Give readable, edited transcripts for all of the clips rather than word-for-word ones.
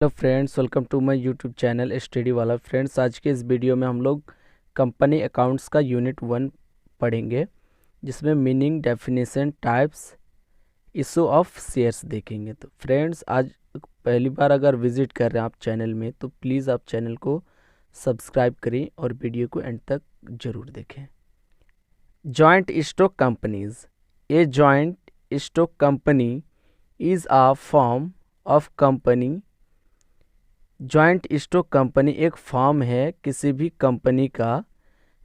Hello friends, welcome to my YouTube channel study वाला। Friends, आज के इस वीडियो में हम लोग कंपनी अकाउंट्स का यूनिट 1 पढ़ेंगे, जिसमें meaning, definition, types, issue of shares देखेंगे। तो फ्रेंड्स, आज पहली बार अगर विजिट कर रहे हैं आप चैनल में, तो प्लीज़ आप चैनल को सब्सक्राइब करें और वीडियो को एंड तक ज़रूर देखें। Joint stock companies. A joint stock company is a form of company. Joint stock company एक फॉर्म है किसी भी कंपनी का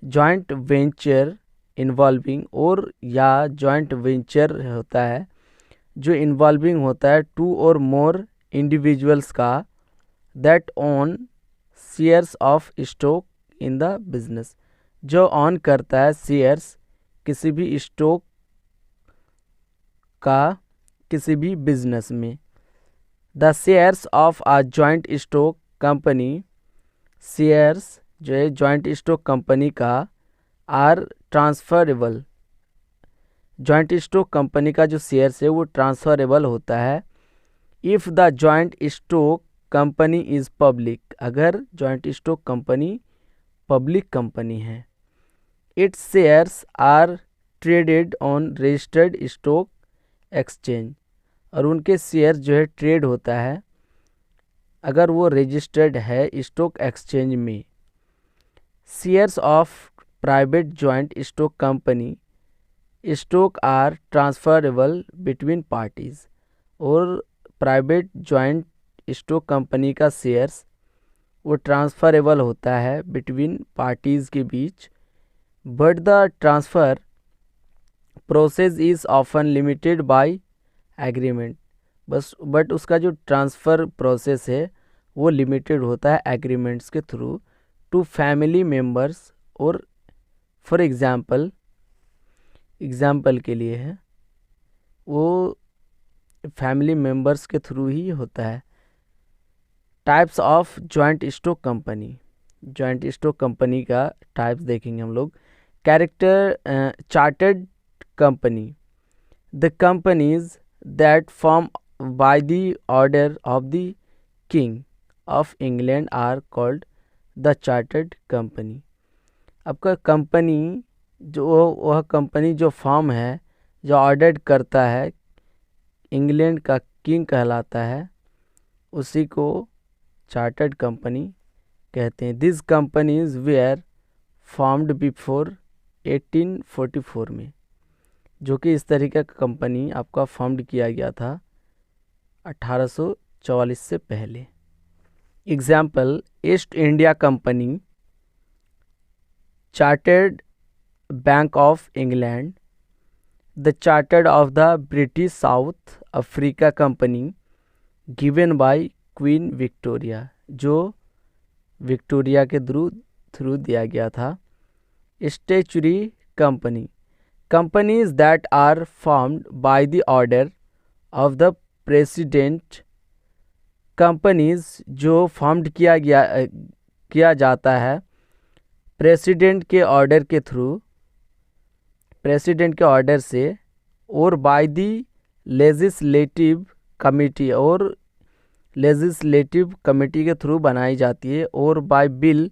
जॉइंट वेंचर इन्वॉल्विंग और या जॉइंट वेंचर होता है जो इन्वॉल्विंग होता है टू और मोर इंडिविजुअल्स का that own shares of stock in the business, जो ऑन करता है शेयर्स किसी भी स्टॉक का किसी भी बिजनेस में। The shares of a joint stock company, shares जो है जॉइंट स्टॉक कंपनी का are transferable. Joint stock company का जो शेयर्स है वो ट्रांसफरेबल होता है if the joint stock company is public, अगर joint stock company public company है। Its shares are traded on registered stock exchange, और उनके शेयर जो है ट्रेड होता है अगर वो रजिस्टर्ड है स्टॉक एक्सचेंज में। Shares of private joint stock company, stock are transferable between parties, और प्राइवेट जॉइंट स्टॉक कंपनी का शेयर्स वो ट्रांसफरेबल होता है बिटवीन पार्टीज के बीच। But the transfer process is often limited by agreement, but उसका जो ट्रांसफ़र प्रोसेस है वो लिमिटेड होता है एग्रीमेंट्स के थ्रू टू फैमिली मेम्बर्स, और फॉर एग्जाम्पल के लिए है वो फैमिली मेम्बर्स के थ्रू ही होता है। Types of joint stock company. Joint stock company का टाइप्स देखेंगे हम लोग। Character chartered company, the companies that form by the order of the king of England are called the chartered company। आपका company जो वह company जो form है जो ऑर्डर करता है इंग्लैंड का किंग कहलाता है, उसी को चार्टर्ड कंपनी कहते हैं। This companies were formed before 1844 में, जो कि इस तरीके का कंपनी आपका फॉर्म्ड किया गया था 1844 से पहले। Example, east India company, chartered bank of England, the chartered of the British south Africa company given by queen Victoria, जो विक्टोरिया के थ्रू दिया गया था। Statutory company, companies that are formed by the order of the president, companies जो formed किया जाता है president के ऑर्डर के थ्रू, प्रेसिडेंट के ऑर्डर से, और बाय द लेजिस्लेटिव कमिटी, और लेजिस्लेटिव कमिटी के थ्रू बनाई जाती है, और बाय बिल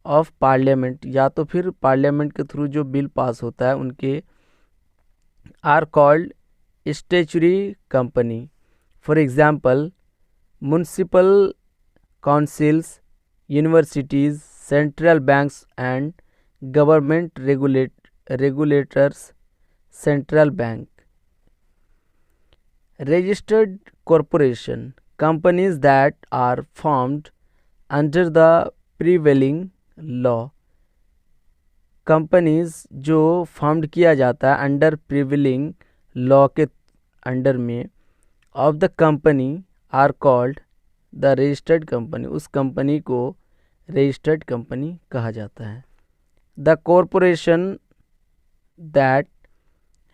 ऑफ पार्लियामेंट, या तो फिर पार्लियामेंट के थ्रू जो बिल पास होता है उनके are called statutory company। For example, municipal councils, universities, central banks and government regulators, central bank। Registered corporation, companies that are formed under the prevailing law, companies जो formed किया जाता है under prevailing law के under में of the company are called the registered company, उस company को registered company कहा जाता है। The corporation that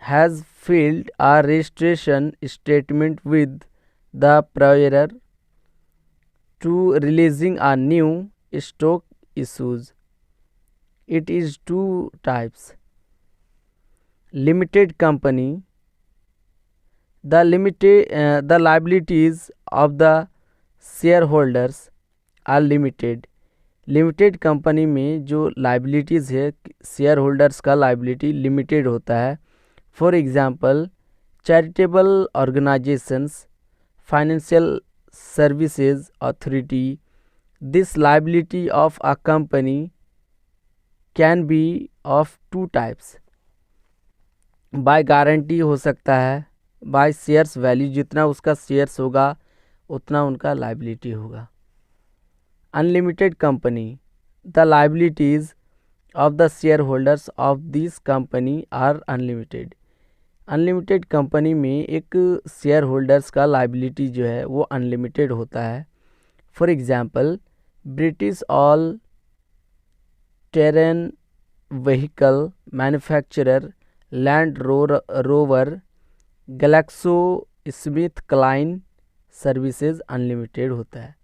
has filed a registration statement with the prior to releasing a new stock issues. It is two types. Limited company, the liabilities of the shareholders are limited. Limited company में जो liabilities है, shareholders का liability limited होता है। For example charitable organisations, financial services authority. This liability of a company can be of two types. By guarantee हो सकता है, by shares value, जितना उसका शेयर्स होगा उतना उनका लाइबिलिटी होगा। Unlimited company, the liabilities of the shareholders of this company are unlimited. Unlimited company में एक शेयर होल्डर्स का लाइबिलिटी जो है वो अनलिमिटेड होता है। For example British all terrain vehicle manufacturer Land Rover Glaxo Smith Kline services unlimited होता है।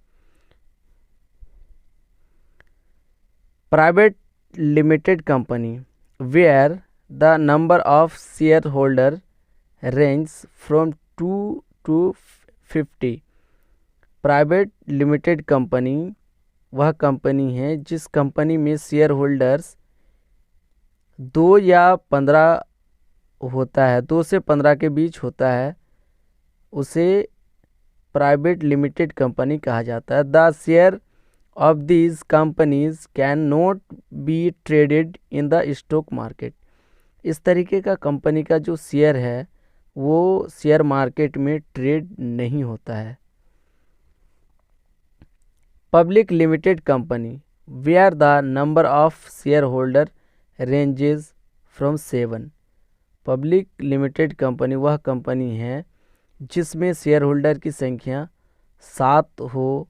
Private limited company where the number of shareholder range from 2 to 50। Private limited company वह company है जिस company में share holders 2 या 15 होता है, 2 से 15 के बीच होता है, उसे प्राइवेट लिमिटेड कंपनी कहा जाता है। The share of these companies can not be traded in the stock market. इस तरीके का कंपनी का जो शेयर है वो शेयर मार्केट में ट्रेड नहीं होता है। Public limited company where the number of shareholder ranges from 7। Public limited company वह कंपनी है जिसमें शेयर होल्डर की संख्या 7 हो,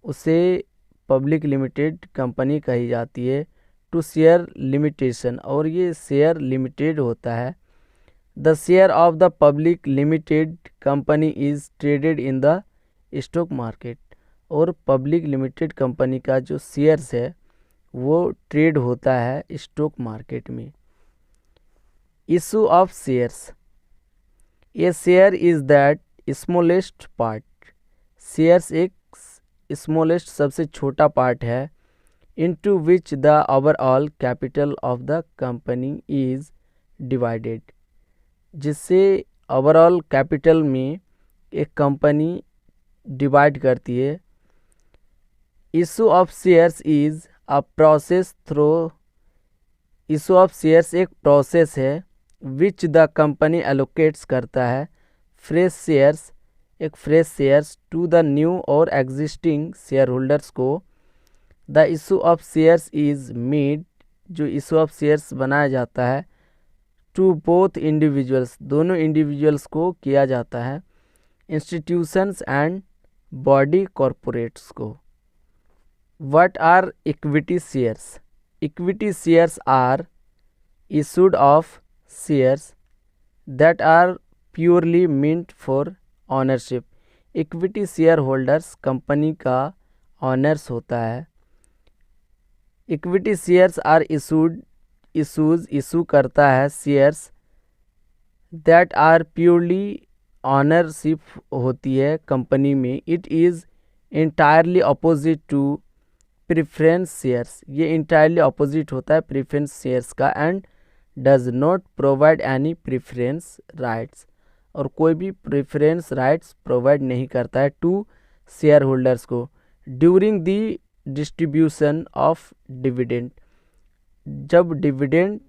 उसे पब्लिक लिमिटेड कंपनी कही जाती है। टू शेयर लिमिटेशन, और ये शेयर लिमिटेड होता है। The share of the public limited company is traded in the stock market. और पब्लिक लिमिटेड कंपनी का जो शेयर्स है वो ट्रेड होता है स्टॉक मार्केट में। Issue of shares, A share is that smallest part. Shares एक स्मॉलेस्ट सबसे छोटा पार्ट है into which the overall capital of the company is divided, जिससे ओवरऑल कैपिटल में एक कंपनी डिवाइड करती है। Issue of shares is a process through, issue of shares एक प्रोसेस है विच द कंपनी एलोकेट्स करता है फ्रेश शेयर्स, एक fresh shares to the new और एग्जिस्टिंग शेयर होल्डर्स को। The issue of shares is made, जो issue of shares बनाया जाता है टू बोथ इंडिविजुअल्स, दोनों इंडिविजुअल्स को किया जाता है, इंस्टीट्यूशंस एंड बॉडी कॉरपोरेट्स को। What are equity shares? Equity shares are issued of shares that are purely meant for ownership। Equity share holders company का ऑनर्स होता है। इक्विटी शेयर्स आर इशू करता है shares that are purely ownership होती है company में। It is entirely opposite to preference shares, ये entirely opposite होता है प्रेफरेंस शेयर्स का। And does not provide any preference rights, और कोई भी प्रेफरेंस राइट्स प्रोवाइड नहीं करता है टू शेयर होल्डर्स को during the distribution of dividend, जब डिविडेंड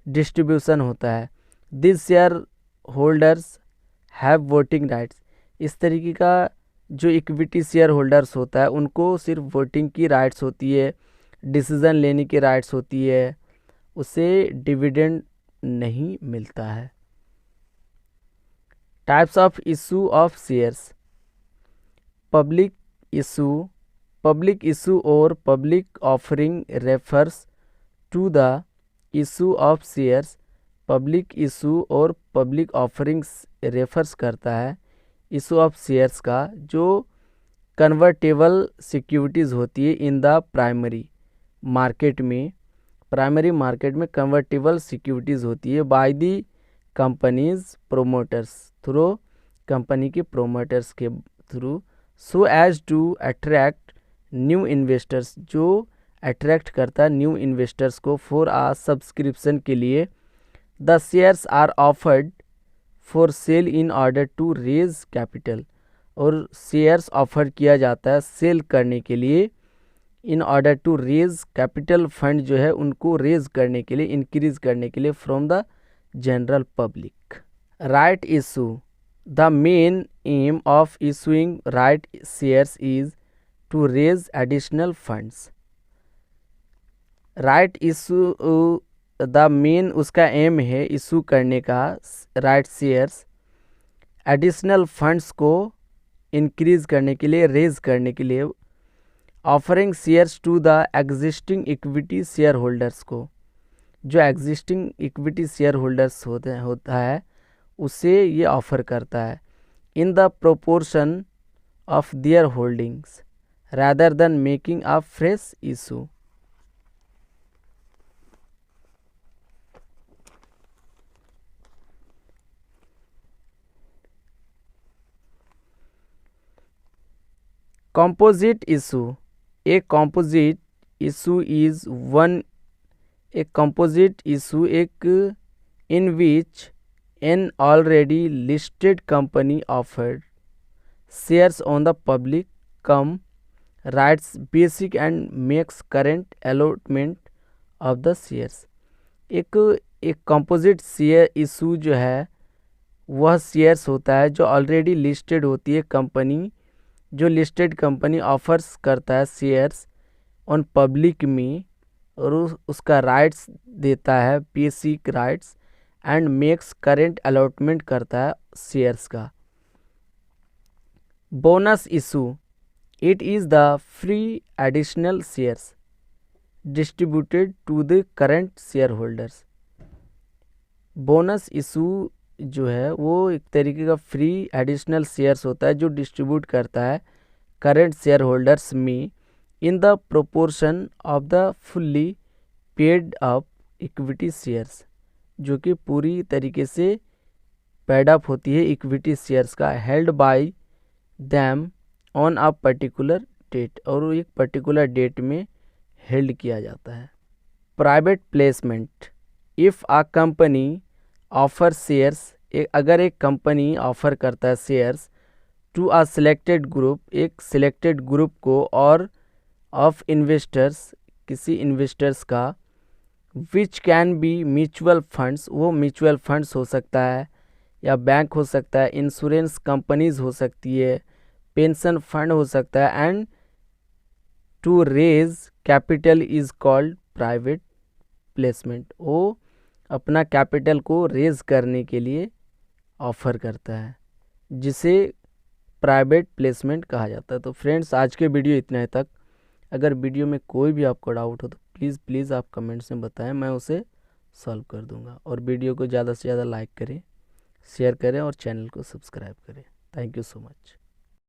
डिस्ट्रीब्यूशन होता है। This share holders have voting rights, इस तरीके का जो इक्विटी शेयर होल्डर्स होता है उनको सिर्फ वोटिंग की राइट्स होती है, डिसीजन लेने की राइट्स होती है, उसे डिविडेंड नहीं मिलता है। Types of issue of shares, public issue और public offering refers to the issue of shares. Public issue और पब्लिक ऑफरिंग्स रेफर्स करता है इशू ऑफ शेयर्स का, जो कन्वर्टेबल सिक्योरिटीज़ होती है इन द प्राइमरी मार्केट में। प्राइमरी मार्केट में कन्वर्टेबल सिक्योरिटीज़ होती है by the companies promoters, through company के प्रोमोटर्स के through so as to attract new investors, जो अट्रैक्ट करता है न्यू इन्वेस्टर्स को फॉर आ सब्सक्रिप्शन के लिए। The shares are offered for sale in order to raise capital, और shares offer किया जाता है सेल करने के लिए in order to raise capital, fund जो है उनको रेज करने के लिए, इंक्रीज करने के लिए from the general public. Right issue, the main aim of issuing right shares is to raise additional funds. Right issue the main उसका एम है इशू करने का राइट शेयर्स, एडिशनल फंड्स को इंक्रीज करने के लिए, रेज करने के लिए। Offering shares to the existing equity share holders को, जो एग्जिस्टिंग इक्विटी शेयर होल्डर्स होता है उसे ये ऑफर करता है। In the proportion of their holdings rather than making a fresh issue. Composite issue, a composite issue is one, a composite issue एक in which an already listed company offered shares on the public come writes basic and makes current allotment of the shares। एक composite share issue जो है वह shares होता है जो already listed होती है कंपनी, जो लिस्टेड कंपनी ऑफर्स करता है शेयर्स ऑन पब्लिक में, और उसका राइट्स देता है basic rights, and makes current allotment करता है शेयर्स का। Bonus issue, it is the free additional shares distributed to the current share holders. Bonus issue जो है वो एक तरीके का फ्री एडिशनल शेयर्स होता है जो डिस्ट्रीब्यूट करता है करेंट शेयर होल्डर्स में in the proportion of the fully paid up equity shares, जो कि पूरी तरीके से पेड अप होती है इक्विटी शेयर्स का, held by them on a particular date, और वो एक पर्टिकुलर डेट में हेल्ड किया जाता है। Private placement, if a company offer shares, अगर एक कंपनी ऑफर करता है shares to a selected group, एक सिलेक्टेड ग्रुप को, और ऑफ इन्वेस्टर्स, किसी इन्वेस्टर्स का, which can be mutual funds, वो म्यूचुअल फंड्स हो सकता है या बैंक हो सकता है, इंश्योरेंस कंपनीज हो सकती है, पेंशन फंड हो सकता है, and to raise capital is called private placement. वो अपना कैपिटल को रेज करने के लिए ऑफर करता है, जिसे प्राइवेट प्लेसमेंट कहा जाता है। तो फ्रेंड्स, आज के वीडियो इतना है तक। अगर वीडियो में कोई भी आपको डाउट हो तो प्लीज़ आप कमेंट्स में बताएं, मैं उसे सॉल्व कर दूंगा। और वीडियो को ज़्यादा से ज़्यादा लाइक करें, शेयर करें और चैनल को सब्सक्राइब करें। Thank you so much.